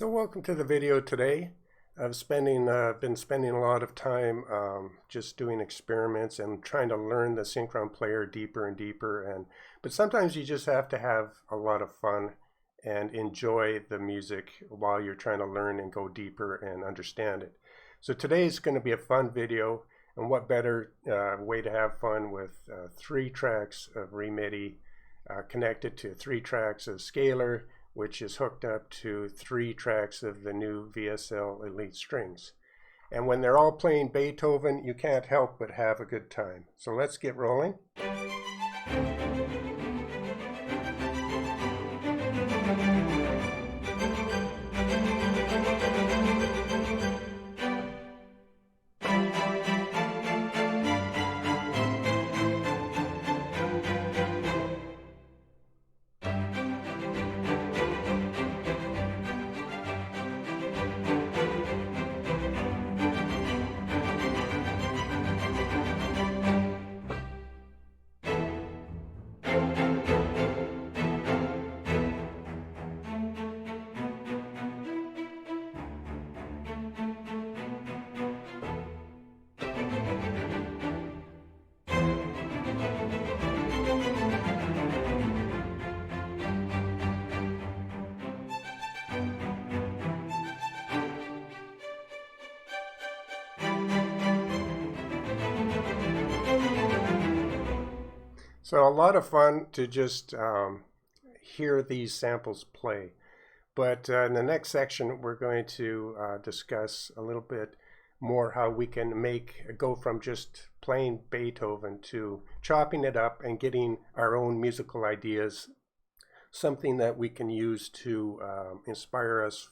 So welcome to the video today. I've been spending a lot of time just doing experiments and trying to learn the synchron player deeper and deeper. But sometimes you just have to have a lot of fun and enjoy the music while you're trying to learn and go deeper and understand it. So today is going to be a fun video, and what better way to have fun with 3 tracks of ReMidi connected to 3 tracks of scalar, which is hooked up to 3 tracks of the new VSL Elite Strings. And when they're all playing Beethoven, you can't help but have a good time. So let's get rolling. So a lot of fun to just hear these samples play. But in the next section, we're going to discuss a little bit more how we can go from just playing Beethoven to chopping it up and getting our own musical ideas, something that we can use to inspire us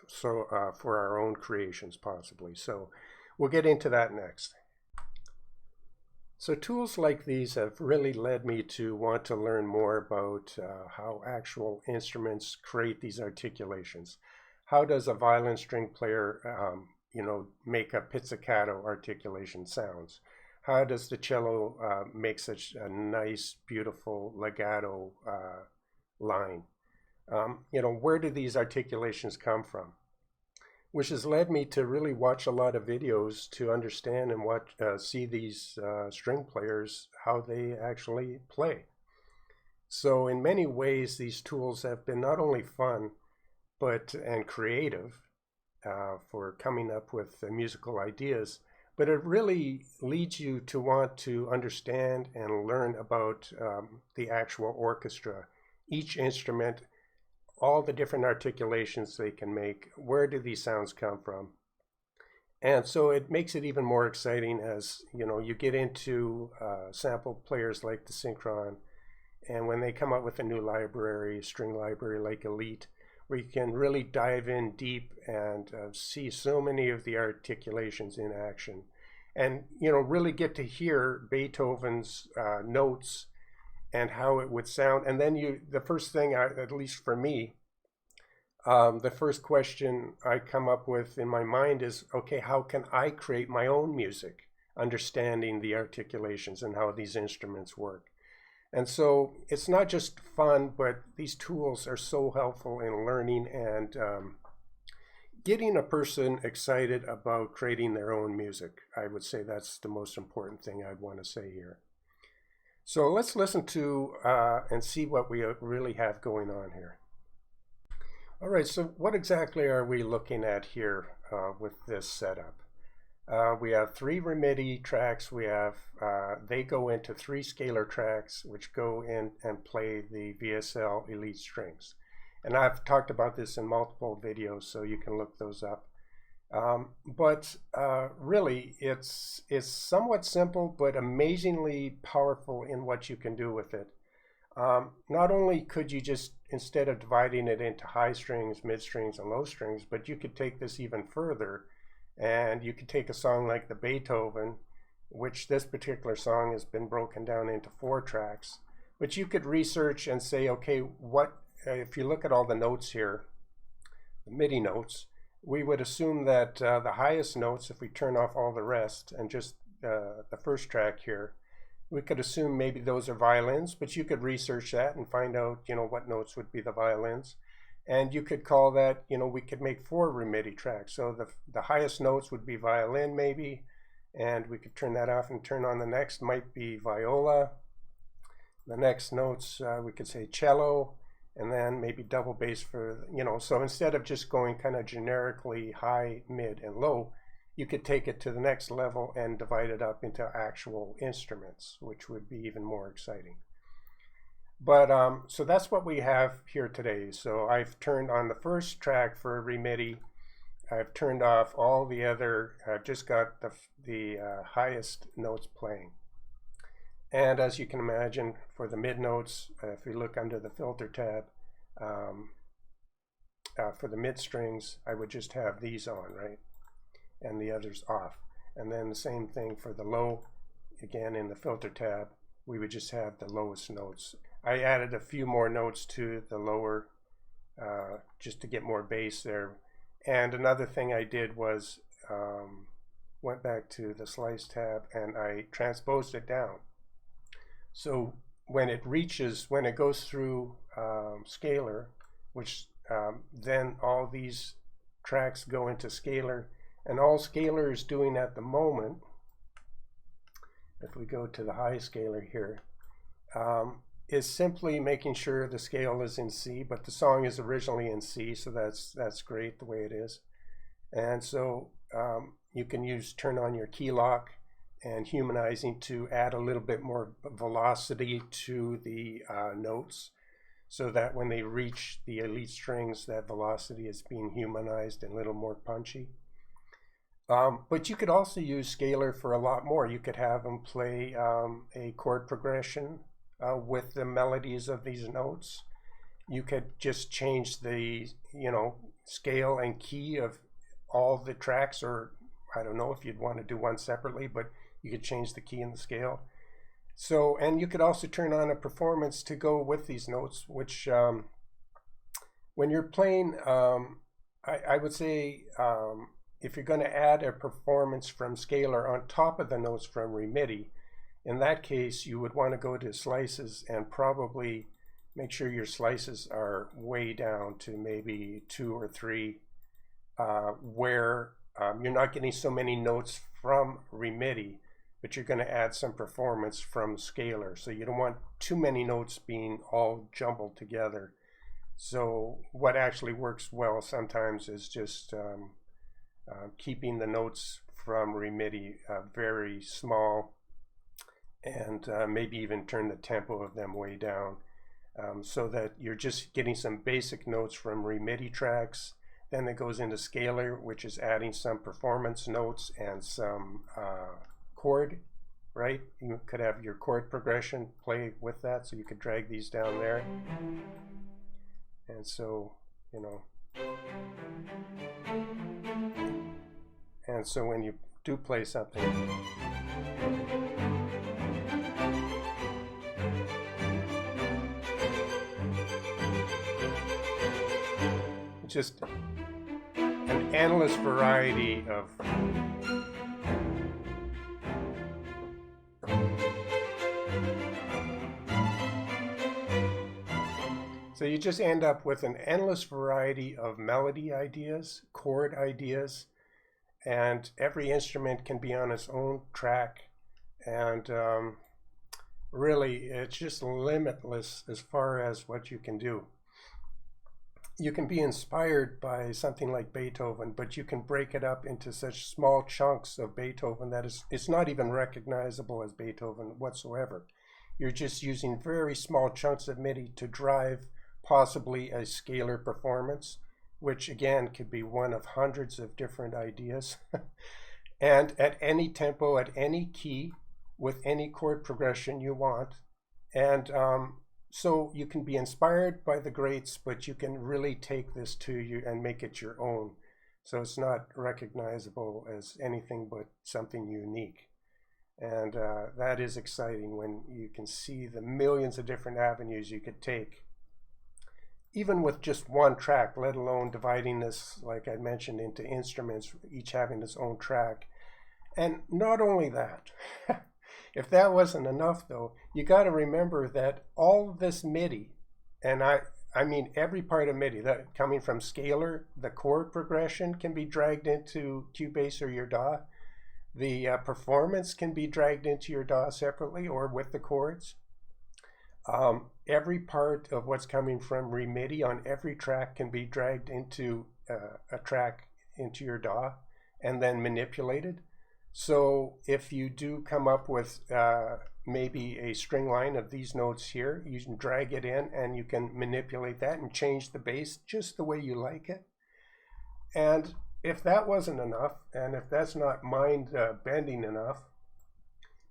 for our own creations possibly. So we'll get into that next. So tools like these have really led me to want to learn more about how actual instruments create these articulations. How does a violin string player, make a pizzicato articulation sounds? How does the cello make such a nice, beautiful legato line? Where do these articulations come from? Which has led me to really watch a lot of videos to understand and see these string players, how they actually play. So in many ways, these tools have been not only fun, and creative for coming up with musical ideas, but it really leads you to want to understand and learn about the actual orchestra, each instrument, all the different articulations they can make. Where do these sounds come from? And so it makes it even more exciting as you get into sample players like the Synchron, and when they come up with a new library, string library like Elite, where you can really dive in deep and see so many of the articulations in action, and really get to hear Beethoven's notes and how it would sound. And then the first thing, at least for me, the first question I come up with in my mind is, okay, how can I create my own music, understanding the articulations and how these instruments work? And so it's not just fun, but these tools are so helpful in learning and getting a person excited about creating their own music. I would say that's the most important thing I'd want to say here. So let's listen to and see what we really have going on here. All right, so what exactly are we looking at here with this setup? We have 3 ReMidi tracks. They go into 3 scalar tracks, which go in and play the VSL Elite Strings. And I've talked about this in multiple videos, so you can look those up. But really, it's somewhat simple, but amazingly powerful in what you can do with it. Not only could you just, instead of dividing it into high strings, mid strings, and low strings, but you could take this even further, and you could take a song like the Beethoven, which this particular song has been broken down into 4 tracks. But you could research and say, okay, if you look at all the notes here, the MIDI notes, we would assume that the highest notes, if we turn off all the rest and just the first track here, we could assume maybe those are violins, but you could research that and find out, what notes would be the violins. And you could call that, we could make 4 ReMidi tracks. So the highest notes would be violin maybe, and we could turn that off and turn on the next might be viola. The next notes, we could say cello, and then maybe double bass for, so instead of just going kind of generically high, mid, and low, you could take it to the next level and divide it up into actual instruments, which would be even more exciting. But so that's what we have here today. So I've turned on the first track for ReMidi. I've turned off all the other, I've just got the highest notes playing. And as you can imagine, for the mid notes, if we look under the filter tab, for the mid strings, I would just have these on, right? And the others off. And then the same thing for the low, again in the filter tab, we would just have the lowest notes. I added a few more notes to the lower just to get more bass there. And another thing I did was went back to the slice tab and I transposed it down. So when it goes through scalar, which then all these tracks go into scalar, and all scalar is doing at the moment, if we go to the high scalar here, is simply making sure the scale is in C, but the song is originally in C, so that's great the way it is. And so you can turn on your key lock and humanizing to add a little bit more velocity to the notes, so that when they reach the elite strings, that velocity is being humanized and a little more punchy. But you could also use scalar for a lot more. You could have them play a chord progression with the melodies of these notes. You could just change the scale and key of all the tracks, or I don't know if you'd want to do one separately, but you could change the key and the scale. So, and you could also turn on a performance to go with these notes, which when you're playing, I would say if you're going to add a performance from scalar on top of the notes from ReMidi, in that case you would want to go to slices and probably make sure your slices are way down to maybe 2 or 3, where you're not getting so many notes from ReMidi, but you're going to add some performance from scalar. So you don't want too many notes being all jumbled together. So what actually works well sometimes is just keeping the notes from ReMidi very small, and maybe even turn the tempo of them way down, so that you're just getting some basic notes from ReMidi tracks. Then it goes into scalar, which is adding some performance notes and some chord, right? You could have your chord progression play with that, so you could drag these down there. And so, and so when you do play something, just an endless variety of so you just end up with an endless variety of melody ideas, chord ideas, and every instrument can be on its own track, and really it's just limitless as far as what you can do. You can be inspired by something like Beethoven, but you can break it up into such small chunks of Beethoven that it's not even recognizable as Beethoven whatsoever. You're just using very small chunks of MIDI to drive possibly a scalar performance, which again could be one of hundreds of different ideas. And at any tempo, at any key, with any chord progression you want. And so you can be inspired by the greats, but you can really take this to you and make it your own. So it's not recognizable as anything but something unique. And that is exciting when you can see the millions of different avenues you could take, even with just one track, let alone dividing this, like I mentioned, into instruments, each having its own track. And not only that, if that wasn't enough though, you got to remember that all this MIDI, and I mean, every part of MIDI, that coming from scalar, the chord progression can be dragged into Cubase or your DAW. The performance can be dragged into your DAW separately or with the chords. Every part of what's coming from ReMidi on every track can be dragged into a track into your DAW and then manipulated. So if you do come up with maybe a string line of these notes here, you can drag it in and you can manipulate that and change the bass just the way you like it. And if that wasn't enough, and if that's not mind bending enough,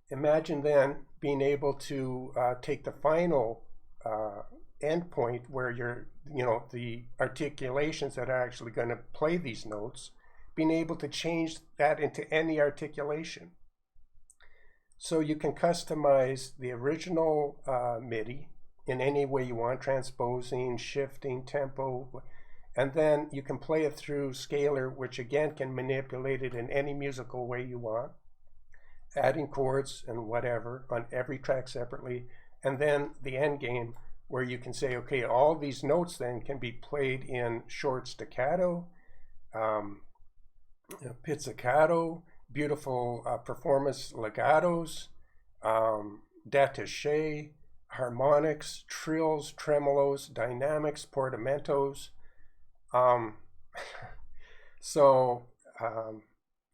imagine then being able to take the final endpoint where you're, the articulations that are actually going to play these notes, being able to change that into any articulation. So you can customize the original MIDI in any way you want, transposing, shifting, tempo, and then you can play it through scalar, which again can manipulate it in any musical way you want, adding chords and whatever on every track separately, and then the end game where you can say, okay, all these notes then can be played in short staccato, pizzicato, beautiful performance legatos, détaché, harmonics, trills, tremolos, dynamics, portamentos.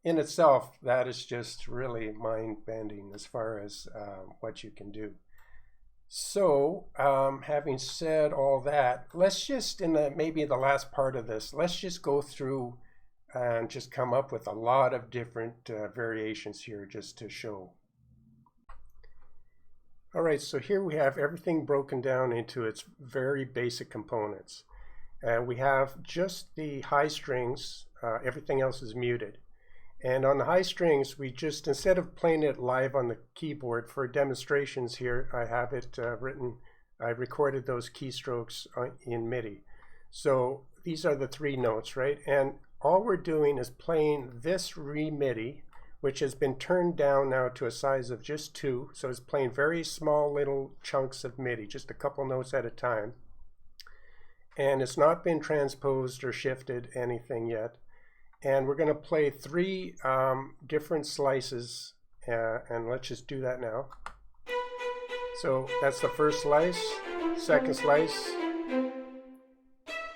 In itself, that is just really mind-bending as far as what you can do. So having said all that, let's just, maybe the last part of this, let's just go through and just come up with a lot of different variations here just to show. All right, so here we have everything broken down into its very basic components. We have just the high strings, everything else is muted. And on the high strings, we just, instead of playing it live on the keyboard for demonstrations here, I have it written, I recorded those keystrokes in MIDI. So these are the 3 notes, right? And all we're doing is playing this ReMidi, which has been turned down now to a size of just 2. So it's playing very small little chunks of MIDI, just a couple notes at a time. And it's not been transposed or shifted anything yet. And we're going to play 3 different slices, and let's just do that now. So that's the first slice, second slice,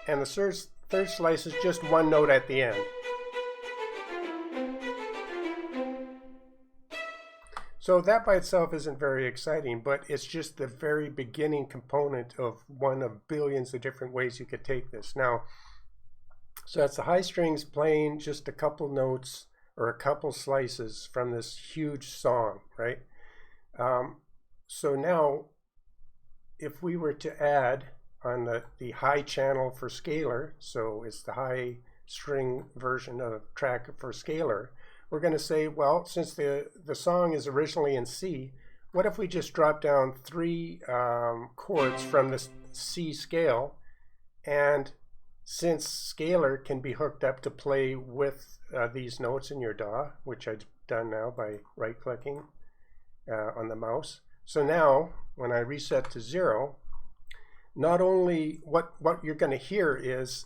and the third slice is just 1 note at the end. So that by itself isn't very exciting, but it's just the very beginning component of one of billions of different ways you could take this. Now, so that's the high strings playing just a couple notes or a couple slices from this huge song, right? So now, if we were to add on the high channel for scalar, so it's the high string version of track for scalar, we're going to say, well, since the song is originally in C, what if we just drop down 3 chords from the C scale, and since scalar can be hooked up to play with these notes in your DAW, which I've done now by right-clicking on the mouse. So now, when I reset to 0, not only what you're going to hear is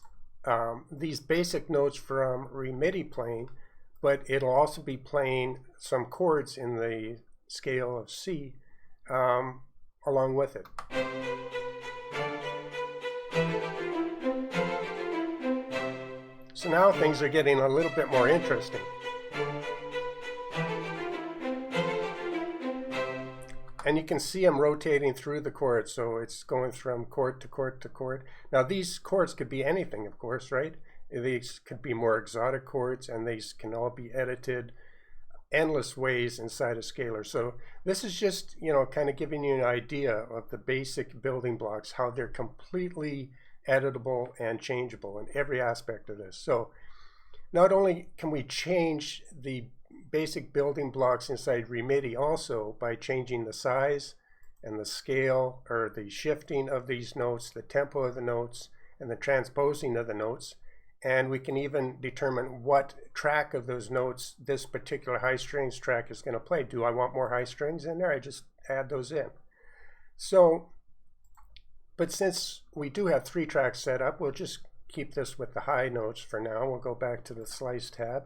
these basic notes from ReMidi playing, but it'll also be playing some chords in the scale of C along with it. So now things are getting a little bit more interesting. And you can see them rotating through the chords, so it's going from chord to chord to chord. Now these chords could be anything, of course, right? These could be more exotic chords, and these can all be edited endless ways inside a scalar. So this is just, kind of giving you an idea of the basic building blocks, how they're completely editable and changeable in every aspect of this. So not only can we change the basic building blocks inside ReMidi also by changing the size and the scale or the shifting of these notes, the tempo of the notes, and the transposing of the notes. And we can even determine what track of those notes this particular high strings track is going to play. Do I want more high strings in there? I just add those in. So, But since we do have 3 tracks set up, we'll just keep this with the high notes for now. We'll go back to the slice tab,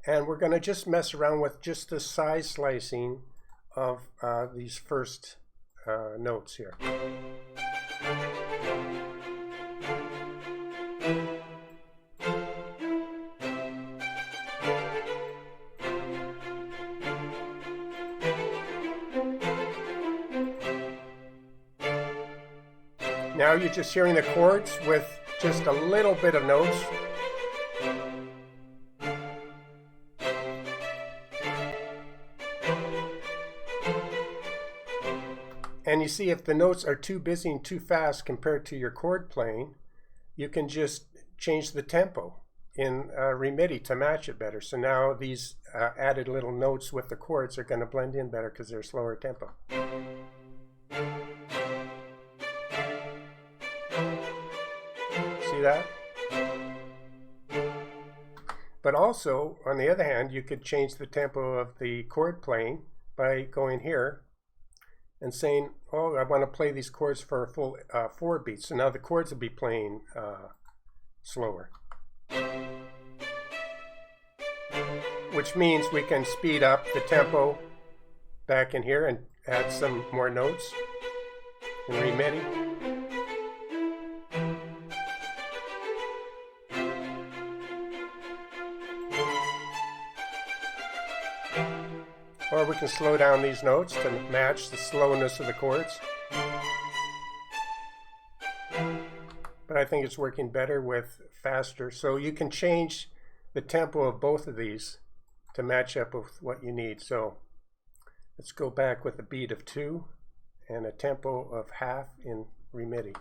and we're going to just mess around with just the size slicing of these first notes here. Now you're just hearing the chords with just a little bit of notes. And you see, if the notes are too busy and too fast compared to your chord playing, you can just change the tempo in ReMidi to match it better. So now these added little notes with the chords are going to blend in better because they're slower tempo. See that? But also, on the other hand, you could change the tempo of the chord playing by going here and saying, oh, I want to play these chords for a full 4 beats. So now the chords will be playing slower. Which means we can speed up the tempo back in here and add some more notes in ReMidi. Or we can slow down these notes to match the slowness of the chords. But I think it's working better with faster. So you can change the tempo of both of these to match up with what you need. So let's go back with a beat of 2 and a tempo of half in ReMidi.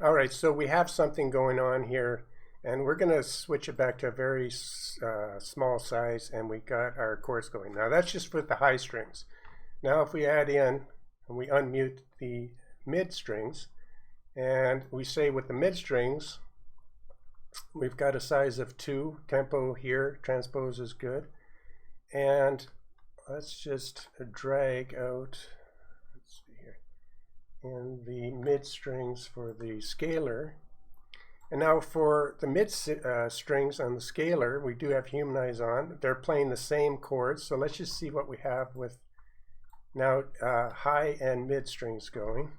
All right, so we have something going on here, and we're going to switch it back to a very small size, and we got our chords going. Now that's just with the high strings. Now if we add in and we unmute the mid strings, and we say with the mid strings, we've got a size of 2, tempo here, transpose is good, and let's just drag out, let's see here, in the mid strings for the scalar. And now for the mid strings on the scalar, we do have humanize on. They're playing the same chords, so let's just see what we have with now high and mid strings going.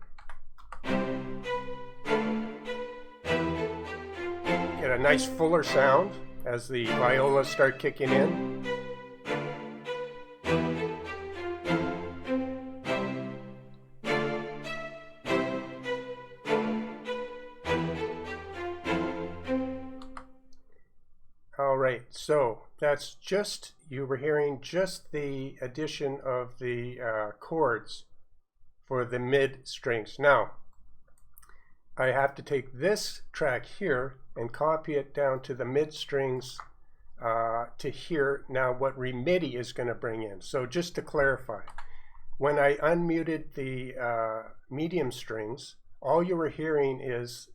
Get a nice fuller sound as the violas start kicking in. All right, so that's just, you were hearing just the addition of the chords for the mid strings. Now, I have to take this track here and copy it down to the mid strings to hear now what ReMidi is going to bring in. So just to clarify, when I unmuted the medium strings, all you were hearing is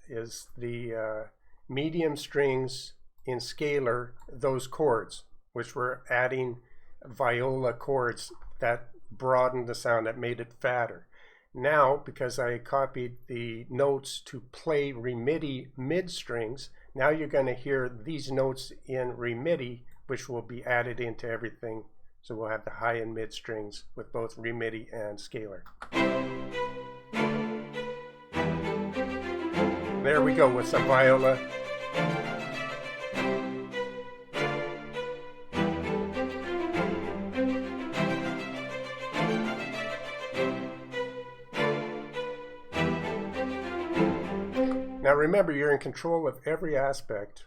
the medium strings in scalar, those chords, which were adding viola chords that broadened the sound, that made it fatter. Now, because I copied the notes to play ReMidi mid strings, now you're going to hear these notes in ReMidi, which will be added into everything. So we'll have the high and mid strings with both ReMidi and scalar. There we go with some viola. Now remember, you're in control of every aspect,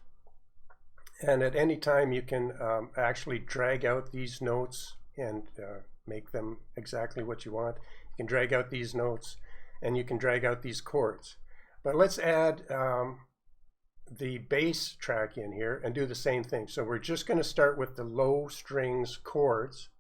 and at any time you can actually drag out these notes and make them exactly what you want. You can drag out these notes and you can drag out these chords. But let's add the bass track in here and do the same thing. So we're just going to start with the low strings chords,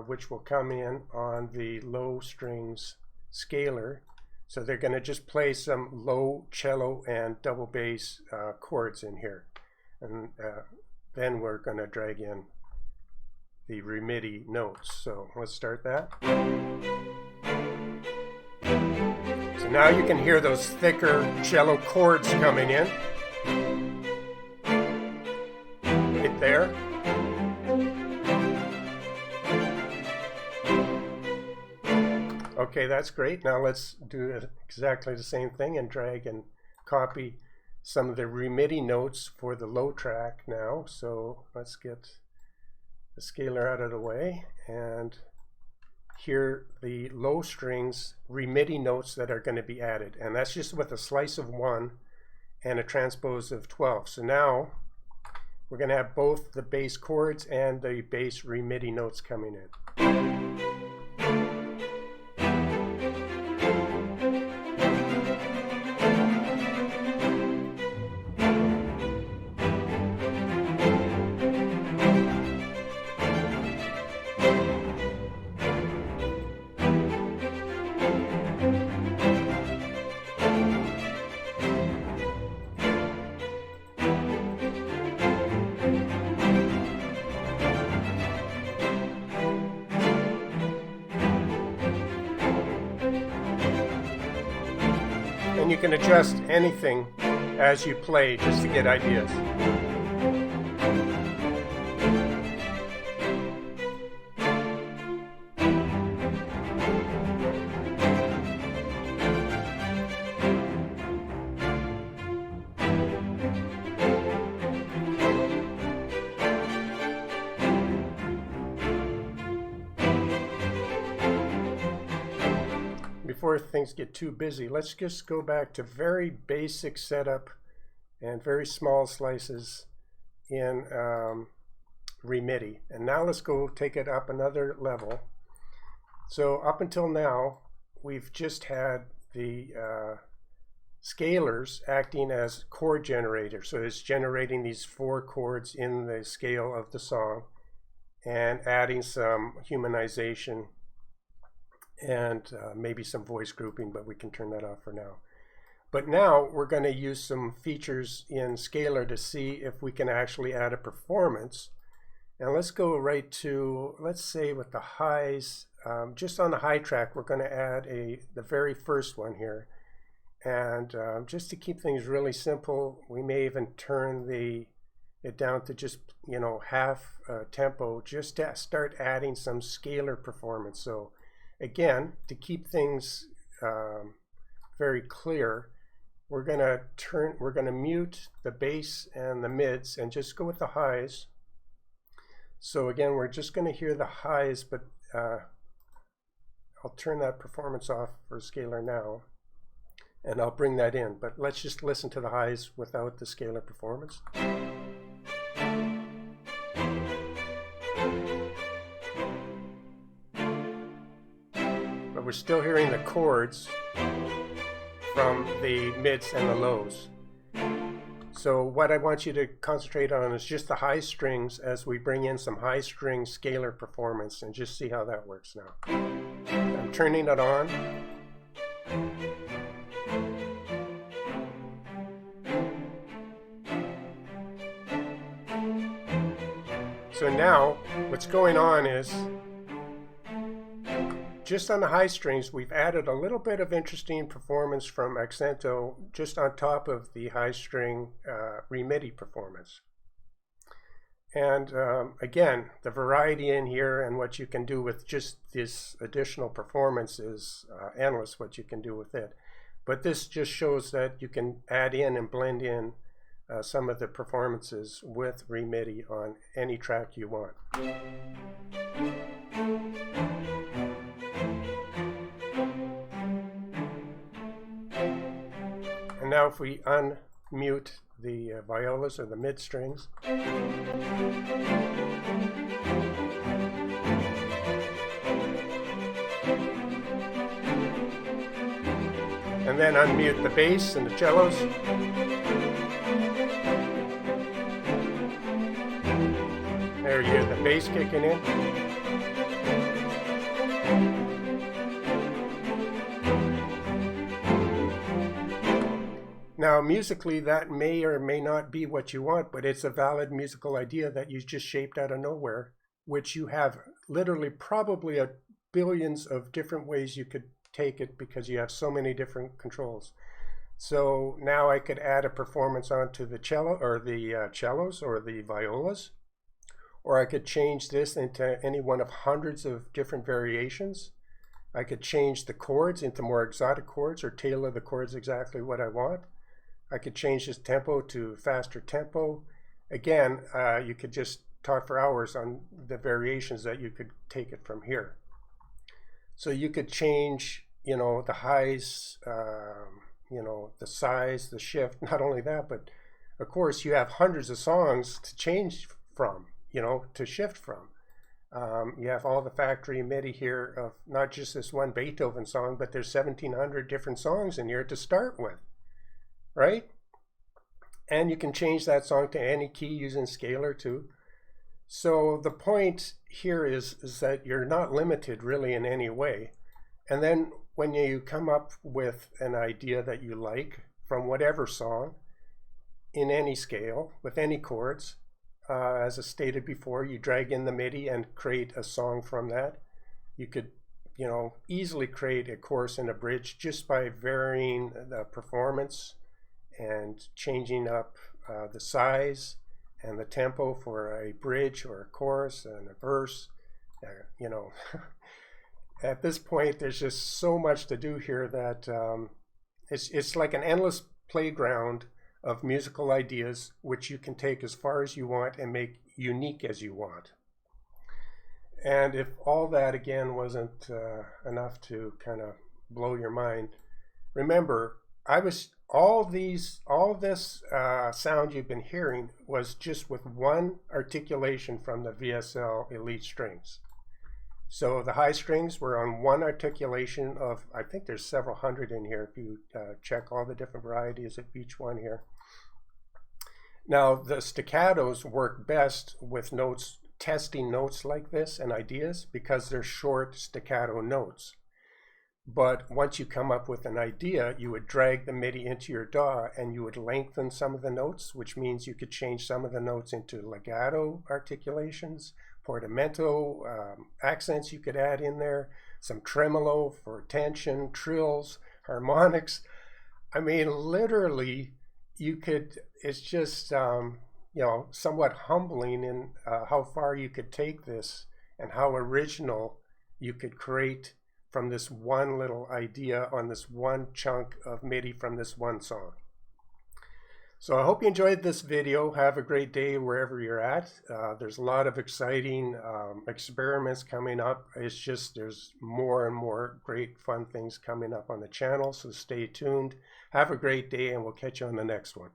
which will come in on the low strings scalar. So they're going to just play some low cello and double bass chords in here. and then we're going to drag in the ReMidi notes. So let's start that. So now you can hear those thicker cello chords coming in. Right there. Okay, that's great. Now let's do exactly the same thing and drag and copy some of the ReMidi notes for the low track now. So let's get the scaler out of the way and hear the low strings ReMidi notes that are going to be added. And that's just with a slice of 1 and a transpose of 12. So now we're going to have both the bass chords and the bass ReMidi notes coming in. And you can adjust anything as you play just to get ideas. Before things get too busy, let's just go back to very basic setup and very small slices in ReMidi. And now let's go take it up another level. So up until now, we've just had the scalers acting as chord generators. So it's generating these 4 chords in the scale of the song and adding some humanization and maybe some voice grouping, but we can turn that off for now. But now we're going to use some features in Scalar to see if we can actually add a performance. And let's go right to, let's say with the highs, just on the high track, we're going to add the very first one here. And just to keep things really simple, we may even turn it down to just, half tempo, just to start adding some scalar performance. So again, to keep things very clear, we're going to mute the bass and the mids and just go with the highs. So again, we're just going to hear the highs, but I'll turn that performance off for scalar now, and I'll bring that in. But let's just listen to the highs without the scalar performance. But we're still hearing the chords from the mids and the lows. So what I want you to concentrate on is just the high strings as we bring in some high string scalar performance, and just see how that works now. I'm turning it on. So now what's going on is, just on the high strings, we've added a little bit of interesting performance from Accento just on top of the high string ReMidi performance. And again, the variety in here and what you can do with just this additional performance is endless what you can do with it. But this just shows that you can add in and blend in some of the performances with ReMidi on any track you want. And now if we unmute the violas or the mid strings, and then unmute the bass and the cellos, there you hear the bass kicking in. Now, musically, that may or may not be what you want, but it's a valid musical idea that you just shaped out of nowhere, which you have literally probably billions of different ways you could take it because you have so many different controls. So now I could add a performance onto the cello or the cellos or the violas, or I could change this into any one of hundreds of different variations. I could change the chords into more exotic chords or tailor the chords exactly what I want. I could change this tempo to faster tempo. Again, you could just talk for hours on the variations that you could take it from here. So you could change, the highs, the size, the shift. Not only that, but of course you have hundreds of songs to change from, to shift from. You have all the factory MIDI here of not just this one Beethoven song, but there's 1,700 different songs in here to start with, right? And you can change that song to any key using scalar too. So the point here is that you're not limited really in any way. And then when you come up with an idea that you like from whatever song in any scale with any chords, as I stated before, you drag in the MIDI and create a song from that. You could, easily create a chorus and a bridge just by varying the performance and changing up the size and the tempo for a bridge or a chorus and a verse. At this point, there's just so much to do here that it's like an endless playground of musical ideas, which you can take as far as you want and make unique as you want. And if all that again wasn't enough to kind of blow your mind, remember, all this sound you've been hearing was just with one articulation from the VSL Elite strings. So the high strings were on one articulation of, I think there's several hundred in here if you check all the different varieties of each one here. Now the staccatos work best with notes, testing notes like this and ideas because they're short staccato notes. But once you come up with an idea, you would drag the MIDI into your DAW and you would lengthen some of the notes, which means you could change some of the notes into legato articulations, portamento, accents you could add in there, some tremolo for tension, trills, harmonics. I mean, literally, you could, it's just, somewhat humbling in how far you could take this and how original you could create from this one little idea on this one chunk of MIDI from this one song. So I hope you enjoyed this video. Have a great day wherever you're at. There's a lot of exciting experiments coming up. It's just there's more and more great fun things coming up on the channel, so stay tuned. Have a great day and we'll catch you on the next one.